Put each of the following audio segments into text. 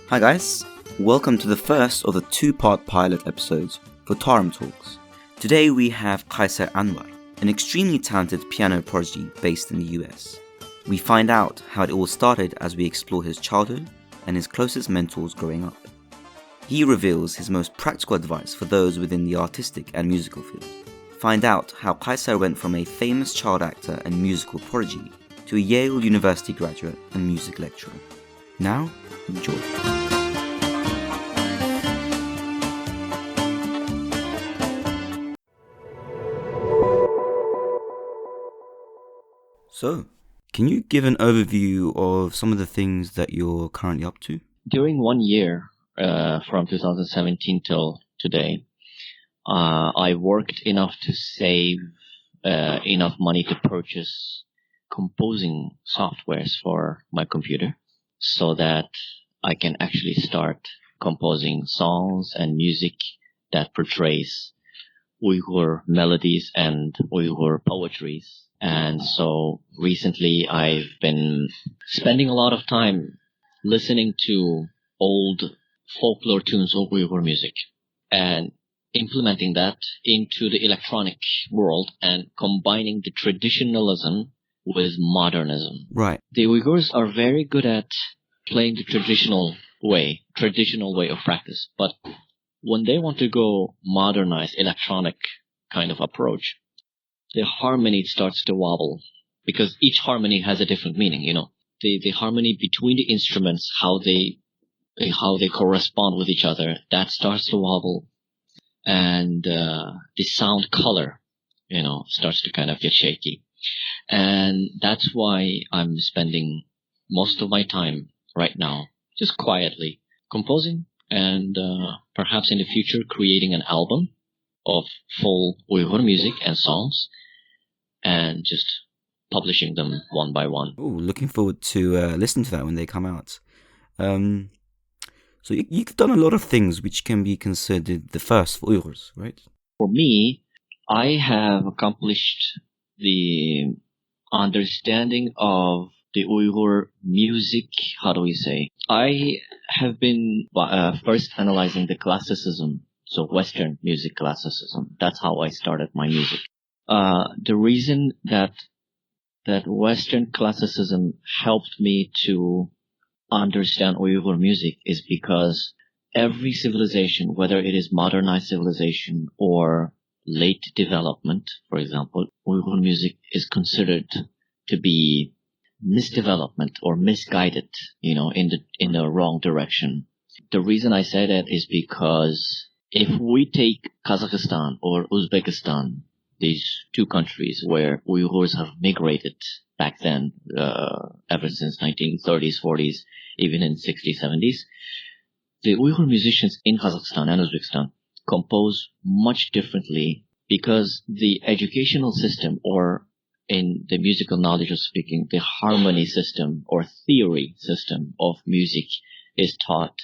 Hi guys, welcome to the first of the two-part pilot episodes for Tarim Talks. Today we have Kaisar Anvar, an extremely talented piano prodigy based in the US. We find out how it all started as we explore his childhood and his closest mentors growing up. He reveals his most practical advice for those within the artistic and musical field. Find out how Kaisar went from a famous child actor and musical prodigy to a Yale University graduate and music lecturer. Now, enjoy. So, can you give an overview of some of the things that you're currently up to? During 1 year, from 2017 till today, I worked enough to save enough money to purchase composing softwares for my computer so that I can actually start composing songs and music that portrays Uyghur melodies and Uyghur poetries. And so recently I've been spending a lot of time listening to old folklore tunes of Uyghur music and implementing that into the electronic world and combining the traditionalism with modernism. Right. The Uyghurs are very good at playing the traditional way of practice, but when they want to go modernize electronic kind of approach, the harmony starts to wobble because each harmony has a different meaning. The harmony between the instruments, how they correspond with each other, that starts to wobble, and the sound color, starts to kind of get shaky. And that's why I'm spending most of my time right now just quietly composing and perhaps in the future creating an album of full Uyghur music and songs and just publishing them one by one. Oh, looking forward to listening to that when they come out. So you've done a lot of things which can be considered the first for Uyghurs, right? For me, I have accomplished the understanding of the Uyghur music. How do we say? I have been first analyzing the classicism, so Western music classicism. That's how I started my music. The reason that Western classicism helped me to understand Uyghur music is because every civilization, whether it is modernized civilization or late development, for example, Uyghur music is considered to be misdevelopment or misguided, in the wrong direction. The reason I say that is because if we take Kazakhstan or Uzbekistan, these two countries where Uyghurs have migrated back then, ever since 1930s, 40s, even in 60s, 70s, the Uyghur musicians in Kazakhstan and Uzbekistan compose much differently because the educational system, or in the musical knowledge of speaking, the harmony system or theory system of music is taught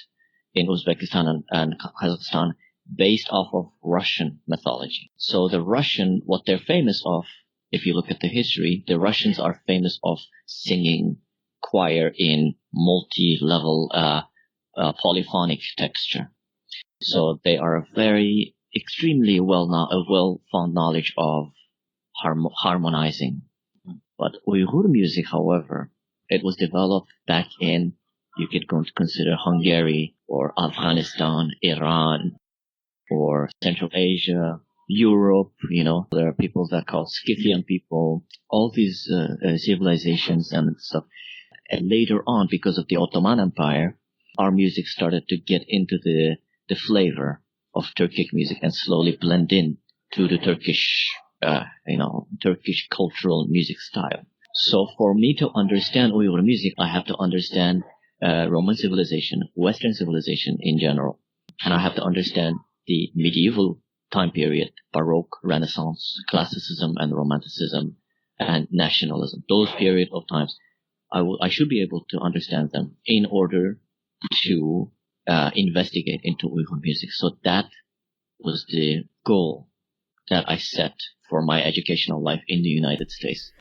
in Uzbekistan and Kazakhstan based off of Russian mythology. So the Russian, what they're famous of, if you look at the history, the Russians are famous of singing choir in multi-level polyphonic texture. So they are a very extremely well-found knowledge of harmonizing. But Uyghur music, however, it was developed back in, you could consider Hungary or Afghanistan, Iran, or Central Asia, Europe, there are people that are called Scythian people, all these civilizations and stuff. And later on, because of the Ottoman Empire, our music started to get into the flavor of Turkic music and slowly blend in to the Turkish cultural music style. So for me to understand Uyghur music, I have to understand Roman civilization, Western civilization in general. And I have to understand the medieval time period, Baroque, Renaissance, Classicism, and Romanticism, and nationalism. Those period of times, I should be able to understand them in order to investigate into Uyghur music. So that was the goal that I set for my educational life in the United States.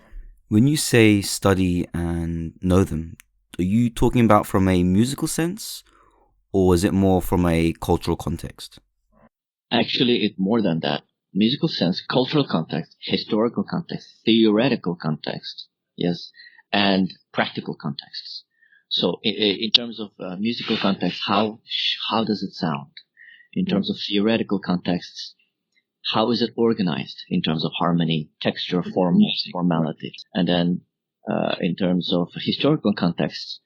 When you say study and know them, are you talking about from a musical sense or is it more from a cultural context? Actually, it's more than that. Musical sense, cultural context, historical context, theoretical context, yes, and practical contexts. So, in terms of musical context, how does it sound? In terms of theoretical contexts, how is it organized in terms of harmony, texture, formality? And then in terms of historical contexts,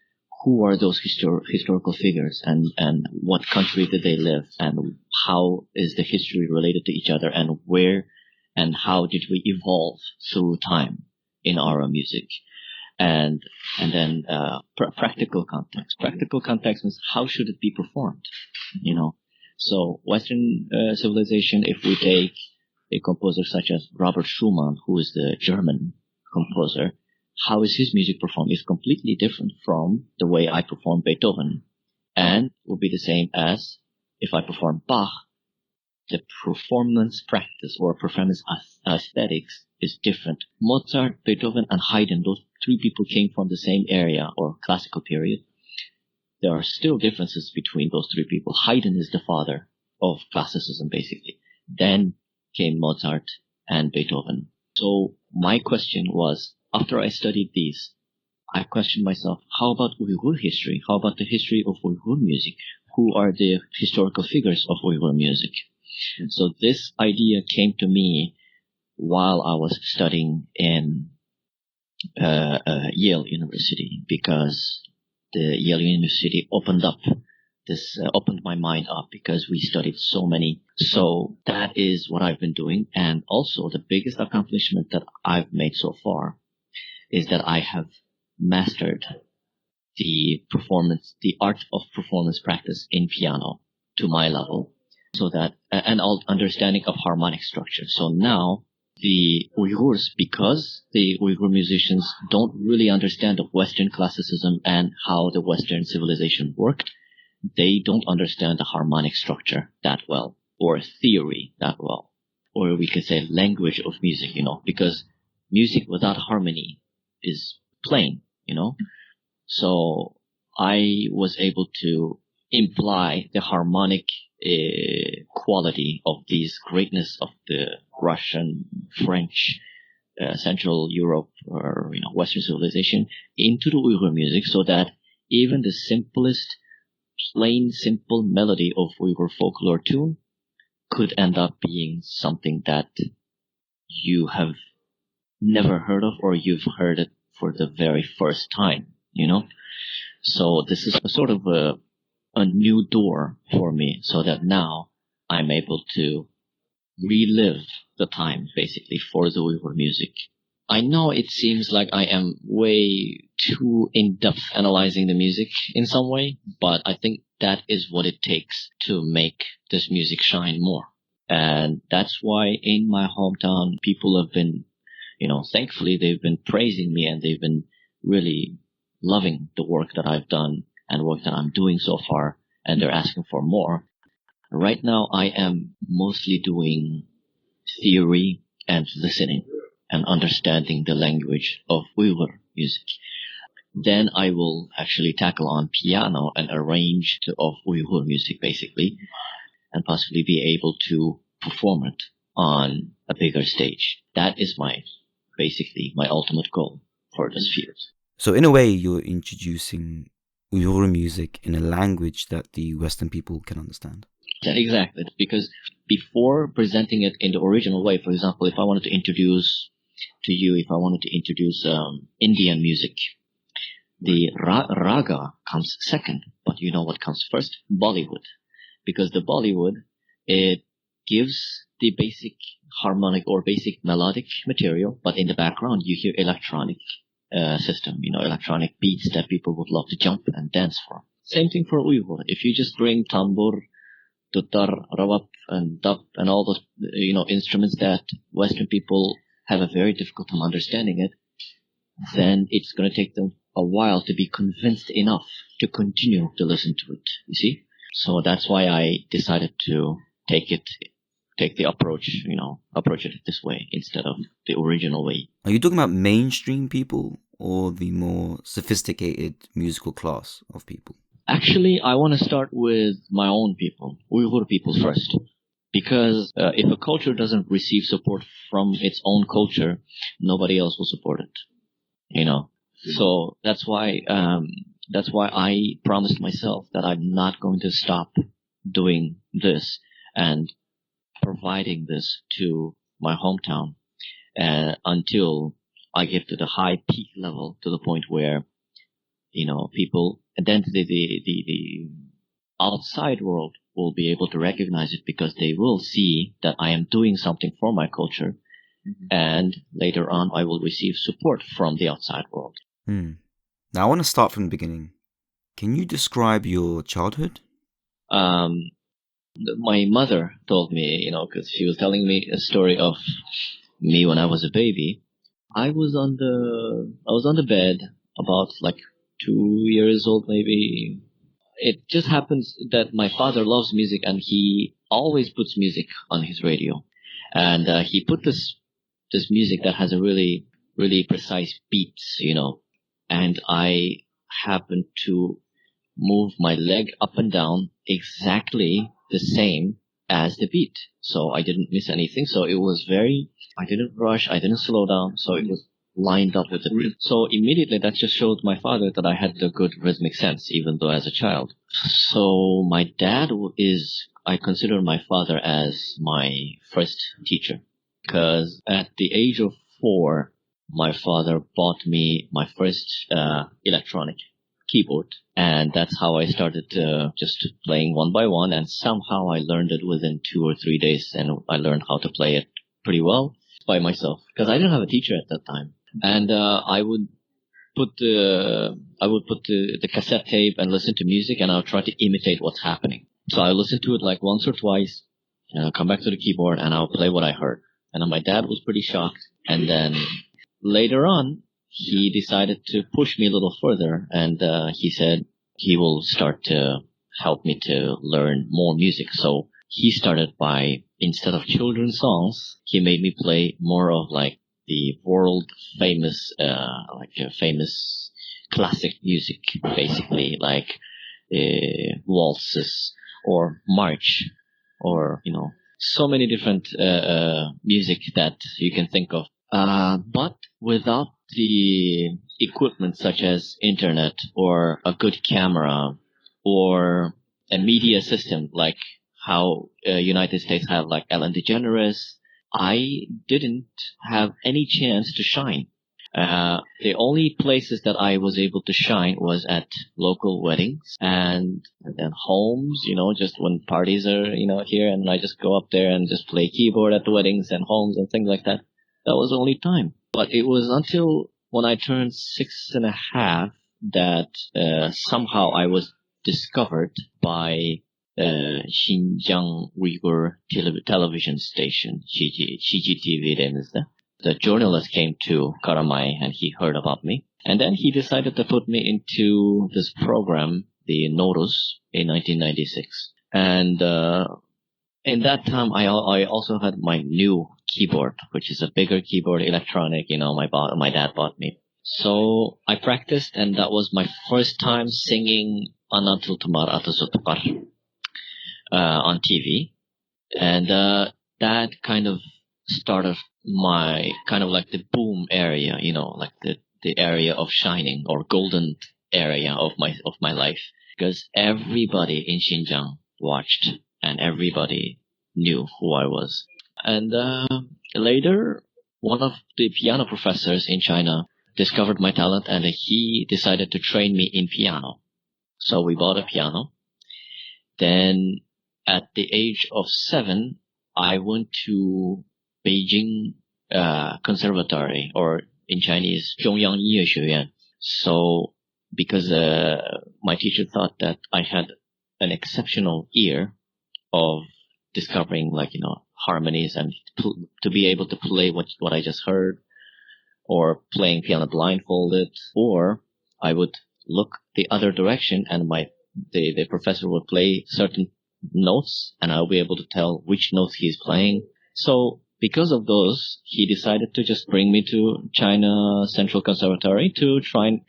who are those historical figures, and what country did they live, and how is the history related to each other, and where and how did we evolve through time in our music? And then practical context. Practical context means how should it be performed, you know? So Western civilization, if we take a composer such as Robert Schumann, who is the German composer, how is his music performed? It's completely different from the way I perform Beethoven, and will be the same as if I perform Bach. The performance practice or performance aesthetics is different. Mozart, Beethoven, and Haydn, those three people came from the same area or classical period. There are still differences between those three people. Haydn is the father of classicism, basically. Then came Mozart and Beethoven. So my question was, after I studied these, I questioned myself, how about Uyghur history? How about the history of Uyghur music? Who are the historical figures of Uyghur music? So this idea came to me while I was studying in Yale University, because the Yale University opened my mind up, because we studied so many. So that is what I've been doing. And also the biggest accomplishment that I've made so far is that I have mastered the art of performance practice in piano to my level, so that, and all understanding of harmonic structure. So now the Uyghurs, because the Uyghur musicians don't really understand of Western classicism and how the Western civilization worked, they don't understand the harmonic structure that well, or theory that well, or we could say language of music, because music without harmony is plain, So I was able to imply the harmonic quality of these greatness of the Russian, French, Central Europe, or Western civilization into the Uyghur music, so that even the simplest, plain, simple melody of Uyghur folklore tune could end up being something that you have never heard of, or you've heard it for the very first time, So this is a sort of a new door for me, so that now I'm able to relive the time, basically, for the Uyghur music. I know it seems like I am way too in-depth analyzing the music in some way, but I think that is what it takes to make this music shine more. And that's why in my hometown, people have been, thankfully they've been praising me, and they've been really loving the work that I've done and work that I'm doing so far, and they're asking for more. Right now, I am mostly doing theory and listening and understanding the language of Uyghur music. Then I will actually tackle on piano and arrange of Uyghur music, basically, and possibly be able to perform it on a bigger stage. That is basically my ultimate goal for this field. So in a way, you're introducing Uyghur music in a language that the Western people can understand. Yeah, exactly. Because before presenting it in the original way, for example, if I wanted to introduce Indian music, the raga comes second, but you know what comes first? Bollywood. Because the Bollywood, it gives the basic harmonic or basic melodic material, but in the background you hear electronic system, electronic beats that people would love to jump and dance for. Same thing for Uyghur. If you just bring tambur, tutar, rawap, and dap, and all those, instruments that Western people have a very difficult time understanding it, then it's going to take them a while to be convinced enough to continue to listen to it, you see? So that's why I decided to take the approach it this way instead of the original way. Are you talking about mainstream people or the more sophisticated musical class of people? Actually, I want to start with my own people, Uyghur people first. Because if a culture doesn't receive support from its own culture, nobody else will support it. You know, so that's why I promised myself that I'm not going to stop doing this and providing this to my hometown until I get to the high peak level, to the point where people, and then the outside world will be able to recognize it, because they will see that I am doing something for my culture, and later on I will receive support from the outside world. Now I want to start from the beginning. Can you describe your childhood? My mother told me, because she was telling me a story of me when I was a baby. I was on the bed, about like 2 years old, maybe. It just happens that my father loves music, and he always puts music on his radio. And he put this music that has a really, really precise beats, and I happened to move my leg up and down exactly the same as the beat. So I didn't miss anything. So it was I didn't rush, I didn't slow down. So it was lined up with the beat. So immediately that just showed my father that I had a good rhythmic sense, even though as a child. So my dad I consider my father as my first teacher, because at the age of 4, my father bought me my first electronic keyboard, and that's how I started just playing one by one, and somehow I learned it within 2 or 3 days, and I learned how to play it pretty well by myself, because I didn't have a teacher at that time. And I would put the cassette tape and listen to music, and I would try to imitate what's happening. So I listened to it like once or twice, and I'll come back to the keyboard and I'll play what I heard. And then my dad was pretty shocked, and then later on he decided to push me a little further, and he said he will start to help me to learn more music. So he started by, instead of children's songs, he made me play more of like the world famous, famous classic music, basically, like waltzes or march, or so many different music that you can think of. But without the equipment such as internet or a good camera or a media system like how United States have, like Ellen DeGeneres, I didn't have any chance to shine. The only places that I was able to shine was at local weddings and then homes, just when parties are, here, and I just go up there and just play keyboard at the weddings and homes and things like that. That was the only time. But it was until when I turned 6.5 that somehow I was discovered by Xinjiang Uyghur television station, CGTV denizde. The journalist came to Karamay and he heard about me. And then he decided to put me into this program, the Norus, in 1996. And in that time, I also had my new keyboard, which is a bigger keyboard, electronic, my dad bought me. So I practiced, and that was my first time singing Anantul Tumar atau Zulfukar on TV. And that kind of started my kind of like the boom area, like the area of shining or golden area of my life, because everybody in Xinjiang watched and everybody knew who I was. And later, one of the piano professors in China discovered my talent, and he decided to train me in piano. So we bought a piano. Then at the age of 7, I went to Beijing Conservatory, or in Chinese, 中央音乐学院. So because my teacher thought that I had an exceptional ear of discovering, harmonies, and to be able to play what I just heard, or playing piano blindfolded, or I would look the other direction and the professor would play certain notes and I'll be able to tell which notes he's playing. So because of those, he decided to just bring me to China Central Conservatory to try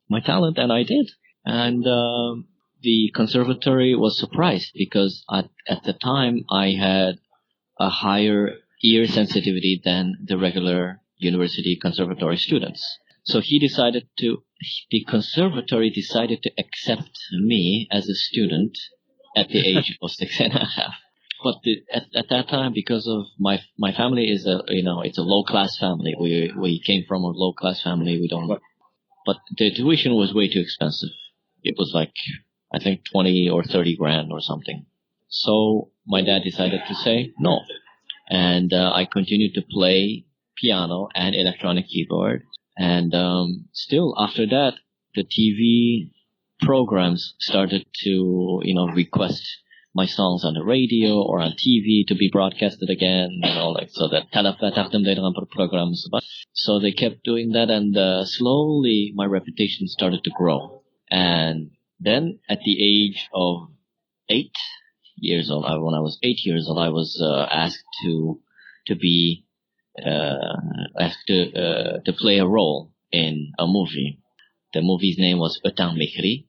my talent, and I did. And the conservatory was surprised because at the time I had a higher ear sensitivity than the regular university conservatory students. So the conservatory decided to accept me as a student at the age of 6.5. But at that time, because of my family is it's a low class family. We came from a low class family. We don't, but the tuition was way too expensive. It was like, I think 20 or 30 grand or something. So my dad decided to say no. And I continued to play piano and electronic keyboard. And still after that, the TV programs started to, request my songs on the radio or on TV to be broadcasted again, so that programs. So they kept doing that, and slowly my reputation started to grow. And then at the age of 8 years old, when I was 8 years old, I was asked to play a role in a movie. The movie's name was Utang Mikri.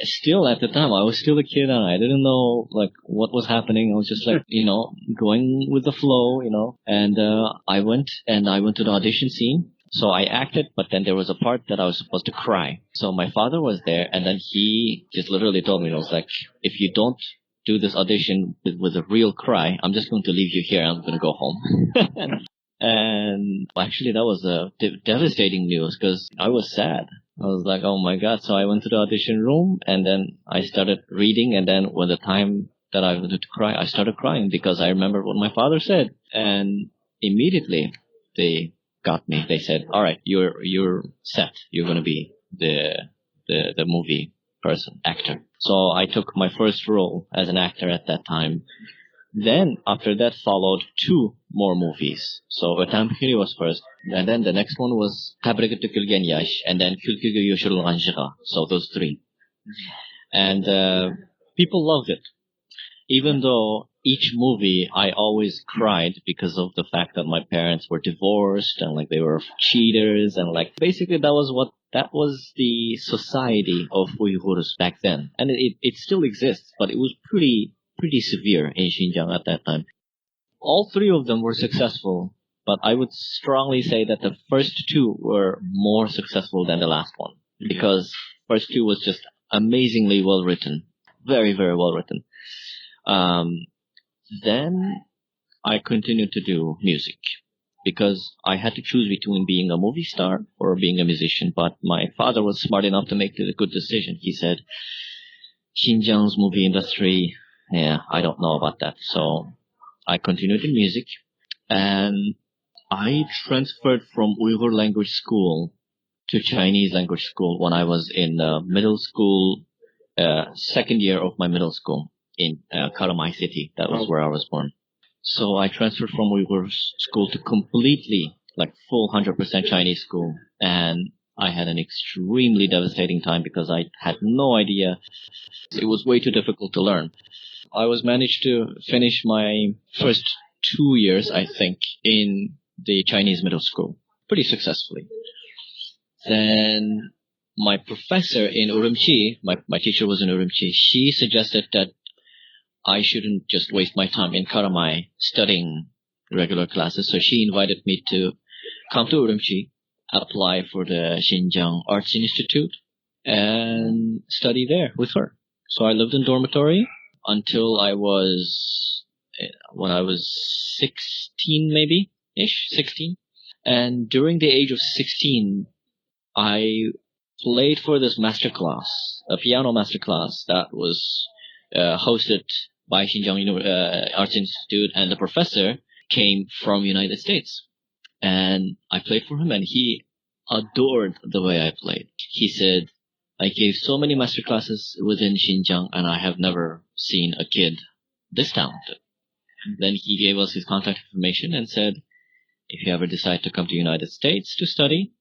Still at the time, I was still a kid and I didn't know what was happening. I was just going with the flow, and I went to the audition scene. So I acted, but then there was a part that I was supposed to cry. So my father was there, and then he just literally told me, if you don't do this audition with a real cry, I'm just going to leave you here. I'm going to go home. And actually that was devastating news because I was sad. I was like, oh my God. So I went to the audition room and then I started reading. And then when the time that I wanted to cry, I started crying because I remembered what my father said. And immediately they got me. They said, all right, you're set. You're going to be the movie actor. So I took my first role as an actor at that time. Then after that followed 2 more movies. So Utang Mikri was first, and then the next one was Tabrigat Kilgen Yash, and then Kulkiga Yoshul Ranjira. So those 3. And people loved it. Even though each movie I always cried because of the fact that my parents were divorced and they were cheaters and basically that was the society of Uyghurs back then. And it still exists, but it was pretty severe in Xinjiang at that time. All 3 of them were successful, but I would strongly say that the first 2 were more successful than the last one because first 2 was just amazingly well written, very, very well written. Then I continued to do music because I had to choose between being a movie star or being a musician, but my father was smart enough to make the good decision. He said, Xinjiang's movie industry, I don't know about that. So I continued in music and I transferred from Uyghur language school to Chinese language school when I was in middle school, second year of my middle school in Karamai city. That was where I was born. So I transferred from Uyghur school to completely full 100% Chinese school. And I had an extremely devastating time because I had no idea. It was way too difficult to learn. I managed to finish my first 2 years, I think, in the Chinese middle school pretty successfully. Then my professor in Urumqi, my teacher was in Urumqi, she suggested that I shouldn't just waste my time in Karamai studying regular classes. So she invited me to come to Urumqi, apply for the Xinjiang Arts Institute, and study there with her. So I lived in dormitory until when I was 16 maybe-ish, 16. And during the age of 16, I played for this masterclass, a piano masterclass that was hosted by Xinjiang Arts Institute, and the professor came from United States. And I played for him, and he adored the way I played. He said, I gave so many masterclasses within Xinjiang, and I have never seen a kid this talented. Then he gave us his contact information and said, if you ever decide to come to the United States to study,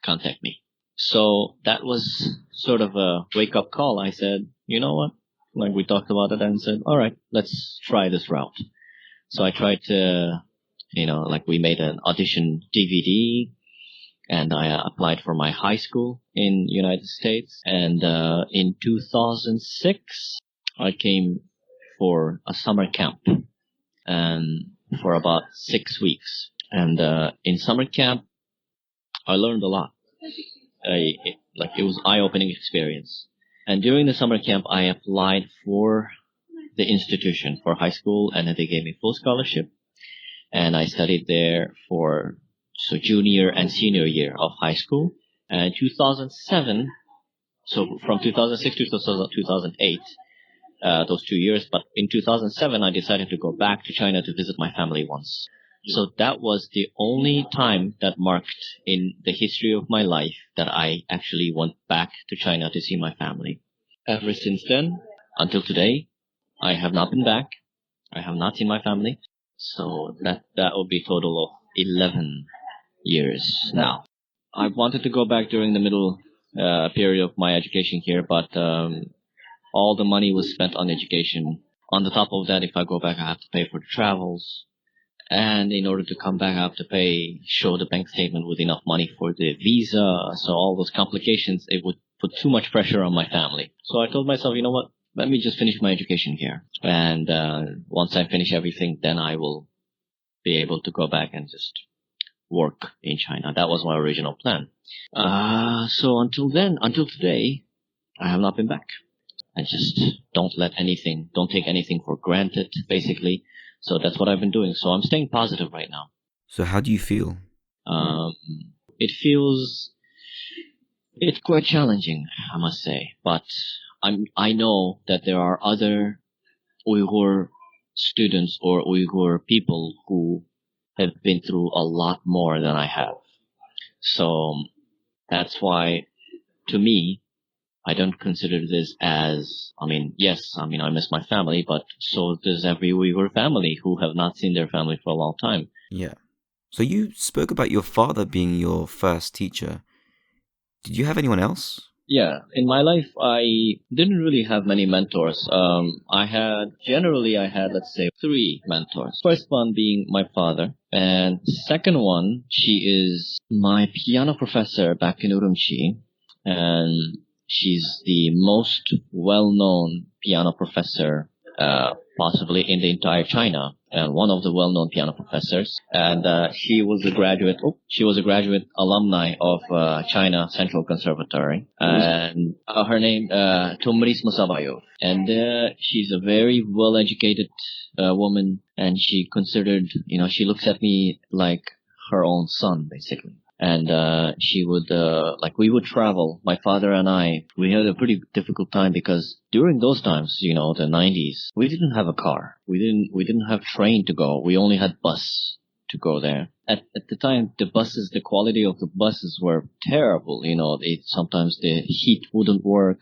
contact me. So that was sort of a wake-up call. I said, you know what? We talked about it and said, all right, let's try this route. So I tried to, we made an audition DVD, and I applied for my high school in United States. And in 2006, I came for a summer camp, and for about 6 weeks. And in summer camp, I learned a lot. It was eye-opening experience. And during the summer camp, I applied for the institution for high school, and then they gave me full scholarship. And I studied there for junior and senior year of high school. And 2007, so from 2006 to 2008, those 2 years. But in 2007, I decided to go back to China to visit my family once. So that was the only time that marked in the history of my life that I actually went back to China to see my family. Ever since then, until today, I have not been back. I have not seen my family. So that would be a total of 11 years now. I wanted to go back during the middle period of my education here, but all the money was spent on education. On the top of that, if I go back, I have to pay for the travels. And in order to come back, I have to show the bank statement with enough money for the visa. So all those complications, it would put too much pressure on my family. So I told myself, you know what, let me just finish my education here. And once I finish everything, then I will be able to go back and just work in China. That was my original plan. So until today, I have not been back. I just don't take anything for granted, basically. So that's what I've been doing. So I'm staying positive right now. So how do you feel? It's quite challenging, I must say. But I know that there are other Uyghur students or Uyghur people who have been through a lot more than I have. So that's why, to me, I don't consider this as, yes, I miss my family, but so does every Uyghur family who have not seen their family for a long time. Yeah. So you spoke about your father being your first teacher. Did you have anyone else? Yeah, in my life, I didn't really have many mentors. I had, let's say, 3 mentors. First one being my father, and second one, she is my piano professor back in Urumqi, and she's the most well-known piano professor, possibly in the entire China, and one of the well-known piano professors. And she was a graduate alumni of China Central Conservatory, and her name Tumris Musabayo. And she's a very well-educated woman, and she looks at me like her own son, basically. And she would, we would travel, my father and I, we had a pretty difficult time because during those times, the 90s, we didn't have a car. We didn't have train to go. We only had bus to go there. At the time, the quality of the buses were terrible. Sometimes the heat wouldn't work.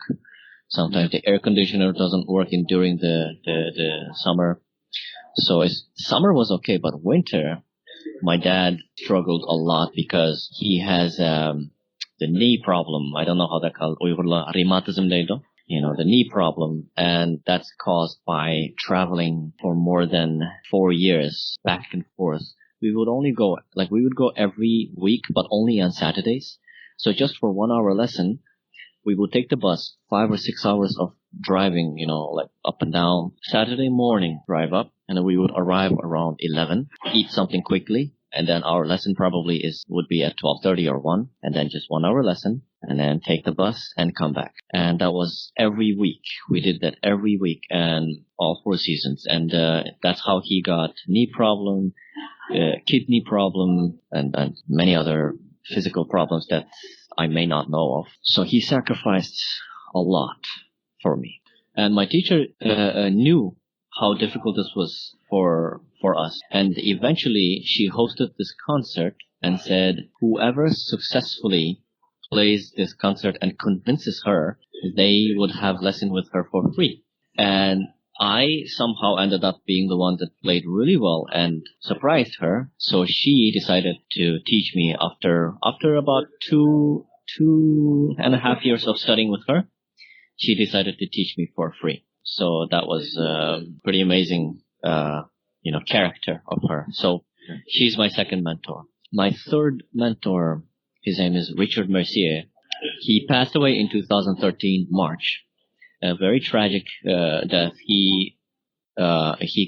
Sometimes the air conditioner doesn't work during the summer. So summer was okay, but winter, my dad struggled a lot because he has the knee problem. I don't know how that called. Rheumatism, the knee problem, and that's caused by traveling for more than 4 years back and forth. We would go every week, but only on Saturdays. So just for 1 hour lesson, we would take the bus, 5 or 6 hours of driving, up and down. Saturday morning, drive up, and then we would arrive around 11, eat something quickly, and then our lesson probably would be at 12:30 or 1, and then just 1 hour lesson, and then take the bus and come back. And that was every week. We did that every week, and all 4 seasons. And that's how he got knee problem, kidney problem, and many other physical problems that I may not know of. So he sacrificed a lot for me. And my teacher knew how difficult this was for us. And eventually she hosted this concert and said, whoever successfully plays this concert and convinces her, they would have lesson with her for free. And I somehow ended up being the one that played really well and surprised her. So she decided to teach me after about two and a half years of studying with her. She decided to teach me for free. So that was pretty amazing, character of her. So she's my second mentor. My third mentor his name is Richard Mercier. He passed away in 2013 March. A very tragic death. He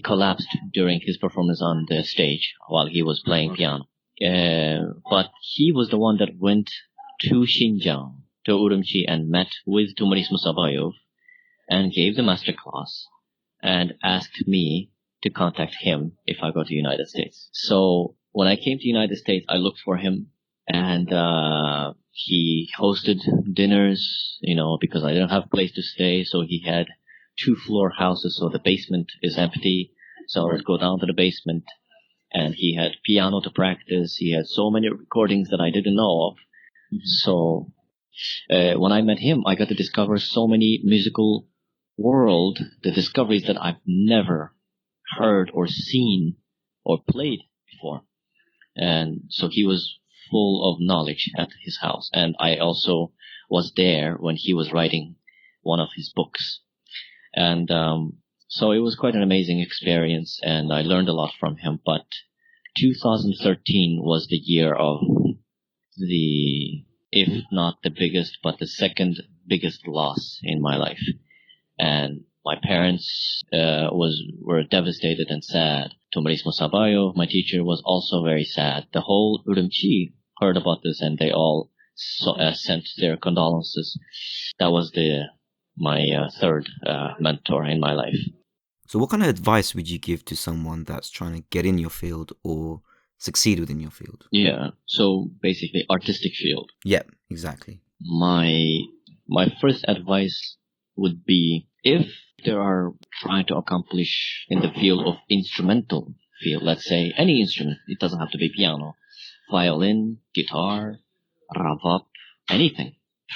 collapsed during his performance on the stage while he was playing piano. But he was the one that went to Xinjiang, to Urumqi, and met with Tumaris Musabayov and gave the master class and asked me to contact him if I go to the United States. So when I came to the United States, I looked for him, and he hosted dinners, because I didn't have a place to stay. So he had 2-floor houses, so the basement is empty. So I would go down to the basement, and he had piano to practice. He had so many recordings that I didn't know of. So when I met him, I got to discover so many musical the discoveries that I've never heard or seen or played before. And so he was full of knowledge at his house. And I also was there when he was writing one of his books. And so it was quite an amazing experience, and I learned a lot from him. But 2013 was the year of if not the biggest, but the second biggest loss in my life. And my parents were devastated and sad. Tumaris Musabayov, my teacher, was also very sad. The whole Urumqi heard about this, and they all sent their condolences. That was my third mentor in my life. So what kind of advice would you give to someone that's trying to get in your field or succeed within your field? Yeah, so basically artistic field. Yeah, exactly. My first advice would be, if they are trying to accomplish in the field of instrumental field, let's say any instrument, it doesn't have to be piano, violin, guitar, ravat, anything,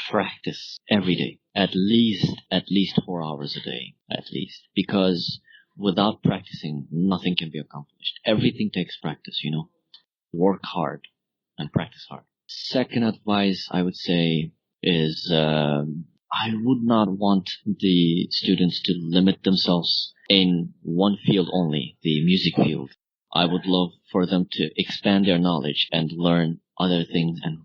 practice every day, at least 4 hours a day, at least, because without practicing, nothing can be accomplished. Everything takes practice, work hard and practice hard. Second advice I would say is, I would not want the students to limit themselves in one field only, the music field. I would love for them to expand their knowledge and learn other things and,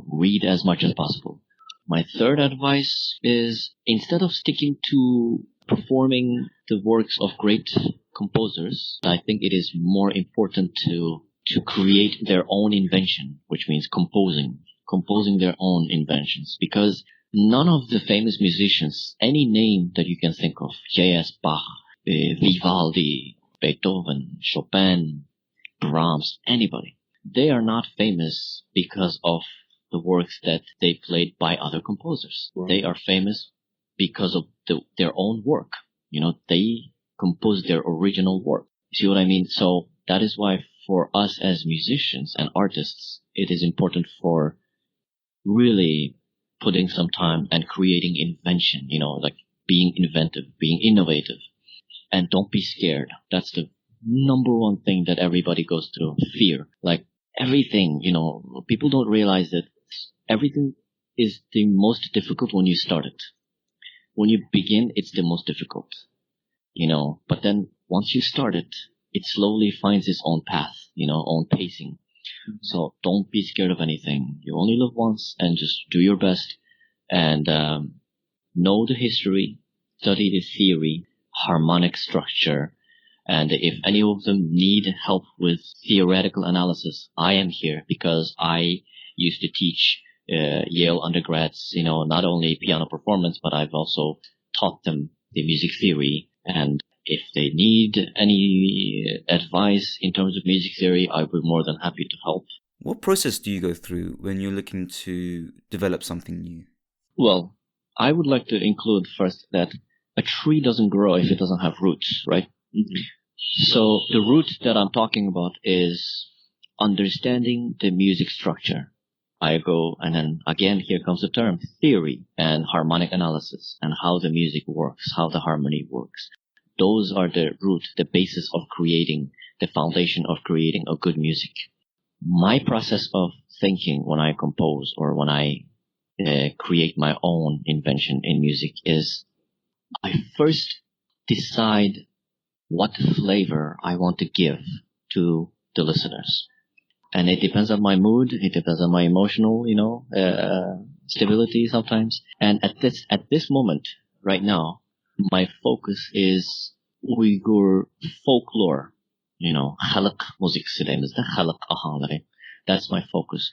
read as much as possible. My third advice is, instead of sticking to performing the works of great composers, I think it is more important to create their own invention, which means composing their own inventions, because none of the famous musicians, any name that you can think of, J.S. Bach, Vivaldi, Beethoven, Chopin, Brahms, anybody, they are not famous because of the works that they played by other composers. Right. They are famous because of their own work. They composed their original work. See what I mean? So that is why for us as musicians and artists, it is important for really putting some time and creating invention, like being inventive, being innovative, and don't be scared. That's the number one thing that everybody goes through, fear. Like everything, people don't realize that everything is the most difficult when you start it. When you begin, it's the most difficult, but then once you start it, it slowly finds its own path, own pacing. So don't be scared of anything. You only live once, and just do your best and know the history, study the theory, harmonic structure, and if any of them need help with theoretical analysis, I am here because I used to teach Yale undergrads, not only piano performance, but I've also taught them the music theory. And if they need any advice in terms of music theory, I'll be more than happy to help. What process do you go through when you're looking to develop something new? Well, I would like to include first that a tree doesn't grow if it doesn't have roots, right? Mm-hmm. So the root that I'm talking about is understanding the music structure. I go, and then again, here comes the term theory and harmonic analysis and how the music works, how the harmony works. Those are the root, the basis of creating, the foundation of creating a good music. My process of thinking when I compose or when I create my own invention in music is I first decide what flavor I want to give to the listeners. And it depends on my mood. It depends on my emotional, stability sometimes. And at this moment, right now, my focus is Uyghur folklore. Khalq music sitemizde khalq ahanları. That's my focus.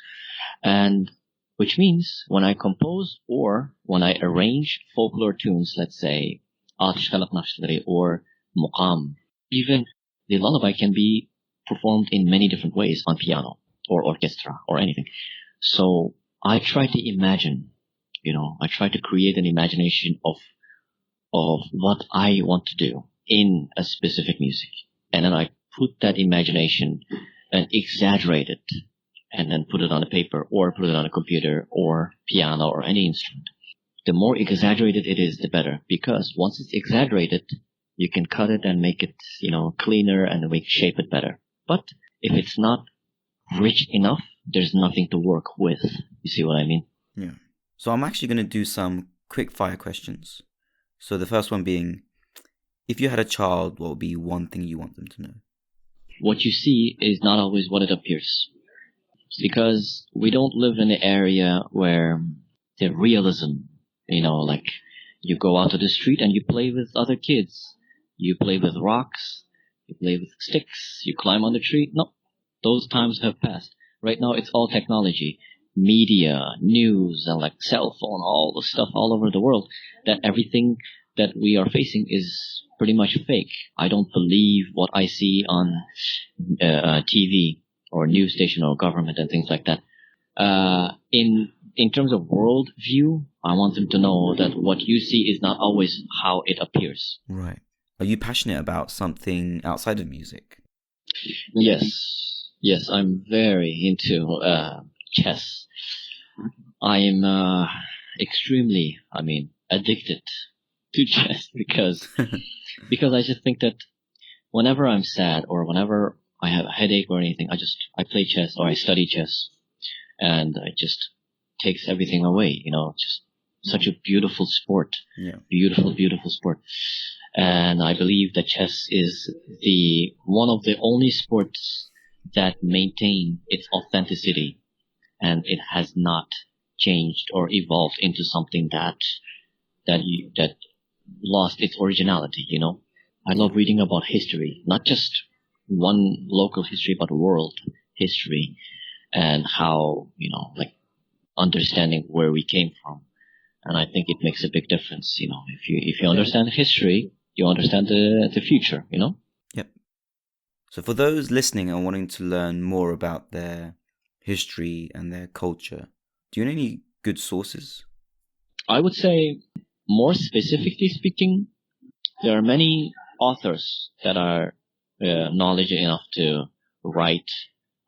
And which means when I compose or when I arrange folklore tunes, let's say Atış Khalq Naqshları or Muqam, even the lullaby can be performed in many different ways on piano or orchestra or anything. So I try to imagine, I try to create an imagination of what I want to do in a specific music. And then I put that imagination and exaggerate it and then put it on a paper or put it on a computer or piano or any instrument. The more exaggerated it is, the better, because once it's exaggerated, you can cut it and make it, cleaner and shape it better. But if it's not rich enough, there's nothing to work with. You see what I mean? Yeah. So I'm actually going to do some quick fire questions. So the first one being, if you had a child, what would be one thing you want them to know? What you see is not always what it appears. Because we don't live in an area where the realism, like you go out to the street and you play with other kids. You play with rocks. You play with sticks. You climb on the tree. No, those times have passed. Right now it's all technology, media, news, and like cell phone, all the stuff all over the world, that everything that we are facing is pretty much fake. I don't believe what I see on TV or news station or government and things like that. In terms of worldview, I want them to know that what you see is not always how it appears. Right. Are you passionate about something outside of music? Yes, I'm very into chess. I am extremely, addicted to chess because I just think that whenever I'm sad or whenever I have a headache or anything, I play chess or I study chess, and it just takes everything away. Just such a beautiful sport. Yeah. Beautiful sport. And I believe that chess is one of the only sports that maintain its authenticity, and it has not changed or evolved into something that lost its originality. I love reading about history, not just one local history, but world history, and how understanding where we came from. And I think it makes a big difference. If you understand history, you understand the future. Yep. So for those listening and wanting to learn more about their history and their culture, do you know any good sources? I would say, more specifically speaking, there are many authors that are knowledgeable enough to write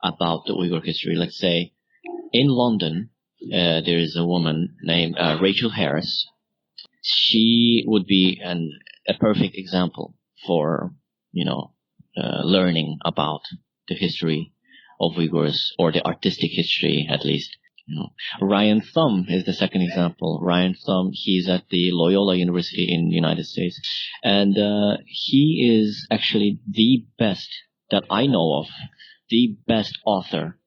about the Uyghur history. Let's say in London, there is a woman named Rachel Harris. She would be a perfect example for learning about the history of Uyghurs, or the artistic history at least. Ryan Thum is the second example. Ryan Thum, he's at the Loyola University in the United States, and he is actually the best that I know of, the best author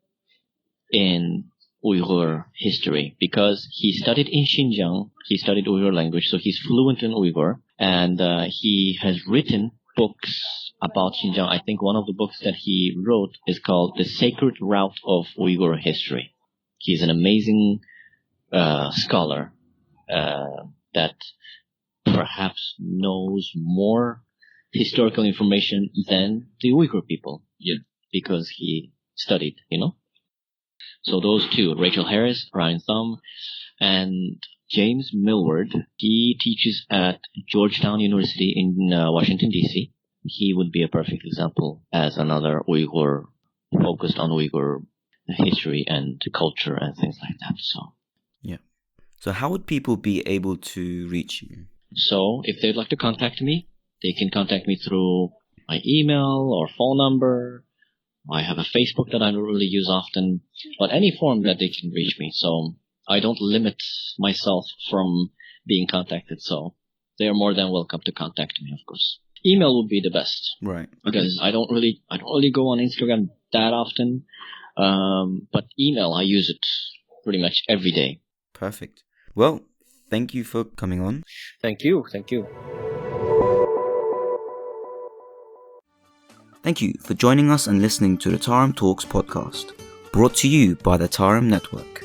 in Uyghur history, because he studied in Xinjiang. He studied Uyghur language, so he's fluent in Uyghur, and he has written books about Xinjiang. I think one of the books that he wrote is called The Sacred Route of Uyghur History. He's an amazing scholar that perhaps knows more historical information than the Uyghur people. Yeah. Because he studied, So those two, Rachel Harris, Ryan Thum, and James Millward, he teaches at Georgetown University in Washington, D.C. He would be a perfect example as another Uyghur, focused on Uyghur history and culture and things like that. So how would people be able to reach you? So if they'd like to contact me, they can contact me through my email or phone number. I have a Facebook that I don't really use often, but any form that they can reach me. So I don't limit myself from being contacted. So they are more than welcome to contact me, of course. Email would be the best. Right. Because I don't really go on Instagram that often. But email, I use it pretty much every day. Perfect. Well, thank you for coming on. Thank you. Thank you for joining us and listening to the Tarim Talks podcast, brought to you by the Tarim Network.